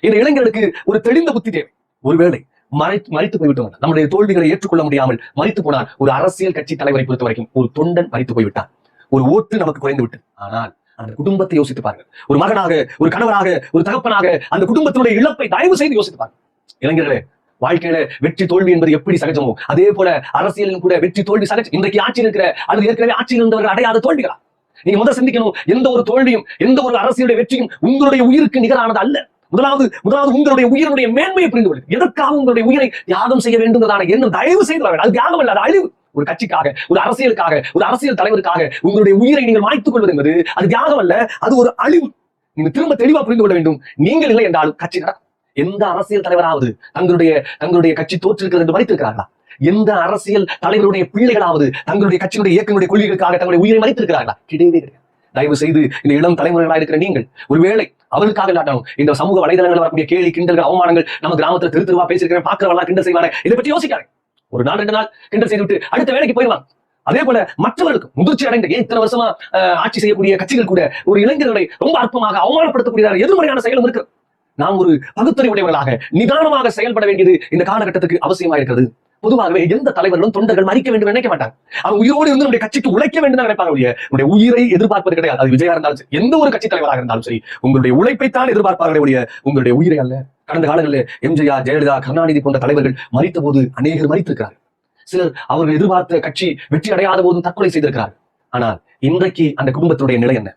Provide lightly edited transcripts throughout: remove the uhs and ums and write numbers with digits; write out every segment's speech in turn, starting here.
இந்த இளைஞர்களுக்கு ஒரு தெளிந்த புத்தி தேவை. ஒருவேளை மறித்து போய்விட்டோம், நம்முடைய தோல்விகளை ஏற்றுக்கொள்ள முடியாமல் மறித்து போனார். ஒரு அரசியல் கட்சி தலைவரை பொறுத்த வரைக்கும் ஒரு தொண்டன் மறித்து போய்விட்டார், ஒரு ஓட்டு நமக்கு குறைந்து விட்டு. ஆனால் அந்த குடும்பத்தை யோசித்து பாருங்கள். ஒரு மகனாக, ஒரு கணவராக, ஒரு தகப்பனாக அந்த குடும்பத்தினுடைய இழப்பை தயவு செய்து யோசித்து பாருங்கள். இளைஞர்களே, வாழ்க்கையில வெற்றி தோல்வி என்பது எப்படி சகஜமோ அதே போல அரசியலிலும் கூட வெற்றி தோல்வி சகஜம். இன்றைக்கு ஆட்சியில் இருக்கிற அல்லது ஏற்கனவே ஆட்சியில் இருந்தவர்கள் அடையாத தோல்விகளா? நீங்க முதல் சிந்திக்கணும், எந்த ஒரு தோல்வியும் எந்த ஒரு அரசியலுடைய வெற்றியும் உங்களுடைய உயிருக்கு நிகரானது அல்ல. முதலாவது உங்களுடைய உயிரினுடைய மேன்மையை புரிந்து கொள்ளுங்கள். எதற்காக உங்களுடைய உயிரை தியாகம் செய்ய வேண்டும்ன்றதான எண்ணம் தயவு செய்து வாங்க. அது தியாகம் அல்ல, அது அழிவு. ஒரு கட்சிக்காக, ஒரு அரசியலுக்காக, ஒரு அரசியல் தலைவருக்காக உங்களுடைய உயிரை நீங்கள் மாய்த்துக் கொள்வது என்பது அது தியாகம் அல்ல, அது ஒரு அழிவு. நீங்க திரும்ப தெளிவா புரிந்து கொள்ள வேண்டும். நீங்கள் இல்லை என்றாலும் கட்சி நடக்கும். எந்த அரசியல் தலைவராவது தங்களுடைய கட்சி தோற்றிருக்கிறது என்று மறைத்திருக்கிறார்களா? எந்த அரசியல் தலைவருடைய பிள்ளைகளாவது தங்களுடைய கட்சியினுடைய இயக்கங்களுடைய கொள்கைகளுக்காக தங்களுடைய உயிரை மறைத்திருக்கிறார்களா? கிடையவே கிடையாது. தயவு செய்து இந்த இளம் தலைமுறைகளாக இருக்கிற நீங்கள் ஒருவேளை அவர்களுக்காக இல்லாட்டாலும் இந்த சமூக வலைதளங்கள் வரக்கூடிய கேலி கிண்டல்கள் அவமானங்கள் நம்ம கிராமத்துல தெருவா பேசிருக்கிறேன் பாக்குறவெல்லாம் கிண்டல் செய்வாங்க, இதை பற்றி யோசிக்காங்க. ஒரு நாள் 2 நாள் கிண்டல் செய்துவிட்டு அடுத்த வேலைக்கு போயிடுவாங்க. அதே போல மற்றவர்களுக்கு முதிர்ச்சி அடைந்த இத்தனை வருஷமா ஆட்சி செய்யக்கூடிய கட்சிகள் கூட ஒரு இளைஞர்களை ரொம்ப அற்பமாக அவமானப்படுத்தக்கூடிய எதிர்மறையான செயலும் இருக்கு. நாம் ஒரு பகுத்தறிவுடையவர்களாக நிதானமாக செயல்பட வேண்டியது இந்த காலகட்டத்துக்கு அவசியமா இருக்கிறது. பொதுவாகவே எந்த தலைவர்களும் தொண்டர்கள் மறிக்க வேண்டும் நினைக்க மாட்டாங்க. அவங்க உயிரோடு இருந்து நம்முடைய கட்சிக்கு உழைக்க வேண்டும் தான் நினைப்பாங்க. உங்களுடைய உயிரை எதிர்பார்ப்பது கிடையாது. அது விஜயா இருந்தாலும் சரி, எந்த ஒரு கட்சி தலைவராக இருந்தாலும் சரி, உங்களுடைய உழைப்பைத்தான் எதிர்பார்ப்பார்களே ஒழிய உங்களுடைய உயிரை அல்ல. கடந்த காலங்களில் எம்ஜிஆர், ஜெயலலிதா, கருணாநிதி போன்ற தலைவர்கள் மறித்த போது அநேகர் மறித்திருக்கிறார்கள். சிலர் அவர்கள் எதிர்பார்த்த கட்சி வெற்றி அடையாத போதும் தற்கொலை செய்திருக்கிறார்கள். ஆனால் இன்றைக்கு அந்த குடும்பத்துடைய நிலை என்ன?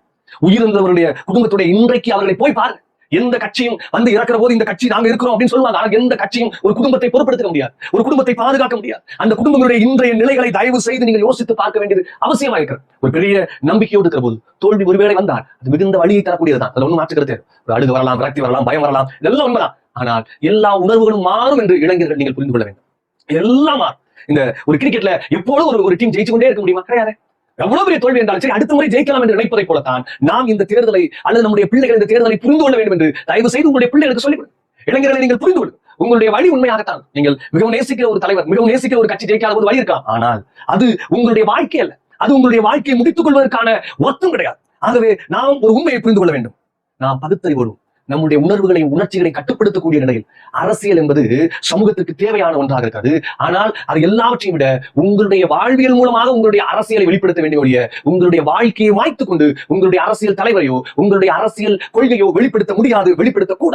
உயிரிழந்தவருடைய குடும்பத்துடைய இன்றைக்கு அவர்களை போய் பாருங்க. எந்த கட்சியும் வந்து இறக்குற போது இந்த கட்சி நாங்க இருக்கிறோம் அப்படின்னு சொல்லுவாங்க. ஆனா எந்த கட்சியும் ஒரு குடும்பத்தை பொறுப்படுத்த முடியாது, ஒரு குடும்பத்தை பாதுகாக்க முடியாது. அந்த குடும்பங்களுடைய இன்றைய நிலைகளை தயவு செய்து நீங்கள் யோசித்து பார்க்க வேண்டியது அவசியமா இருக்கிறது. ஒரு பெரிய நம்பிக்கையோடு இருக்கிற போது தோல்வி ஒருவேளை வந்தால் அது மிகுந்த வழியை தரக்கூடியதுதான். அதுல ஒன்றும் மாற்றுக்கிறது. ஒரு அழுகு வரலாம், விரக்தி வரலாம், பயம் வரலாம், இதெல்லாம் உண்மைதான். ஆனால் எல்லா உணர்வுகளும் மாறும் என்று இளைஞர்கள் நீங்கள் புரிந்து கொள்ள வேண்டும். எல்லாம் மாறும். இந்த ஒரு கிரிக்கெட்ல எப்போதும் ஒரு டீம் ஜெயிச்சு கொண்டே இருக்க முடியுமா? கிடையாது. எவ்வளவு பெரிய தோல்வி என்றாலும் சரி, அடுத்த முறை ஜெயிக்கலாம் என்று நினைப்பதை போலத்தான் நாம் இந்த தேர்தலை அல்லது நம்முடைய பிள்ளைகள் இந்த தேர்தலை புரிந்து கொள்ள வேண்டும் என்று தயவு செய்து உங்களுடைய பிள்ளைகளுக்கு சொல்லிக் கொடுங்க. இளைஞர்களை நீங்கள் புரிந்து கொள்ளுங்கள். உங்களுடைய வழி உண்மையாகத்தான். நீங்கள் மிகவும் நேசிக்கிற ஒரு தலைவர், மிகவும் நேசிக்கிற ஒரு கட்சி ஜெயிக்காத போது வழி இருக்கலாம். ஆனால் அது உங்களுடைய வாழ்க்கை அல்ல, அது உங்களுடைய வாழ்க்கையை முடித்துக் கொள்வதற்கான ஒர்த்தம் கிடையாது. ஆகவே நாம் ஒரு உண்மையை புரிந்து கொள்ள வேண்டும். நாம் பகுத்தறிவோடும் நம்முடைய உணர்வுகளையும் உணர்ச்சிகளையும் கட்டுப்படுத்தக்கூடிய நிலையில் அரசியல் என்பது சமூகத்திற்கு தேவையான ஒன்றாக இருக்கிறது. ஆனால் அது எல்லாவற்றையும் விட உங்களுடைய வாழ்வியல் மூலமாக உங்களுடைய அரசியலை வெளிப்படுத்த வேண்டிய ஒழிய உங்களுடைய வாழ்க்கையை வாய்த்துக் கொண்டு உங்களுடைய அரசியல் தலைவரையோ உங்களுடைய அரசியல் கொள்கையோ வெளிப்படுத்த முடியாது, வெளிப்படுத்தக்கூடாது.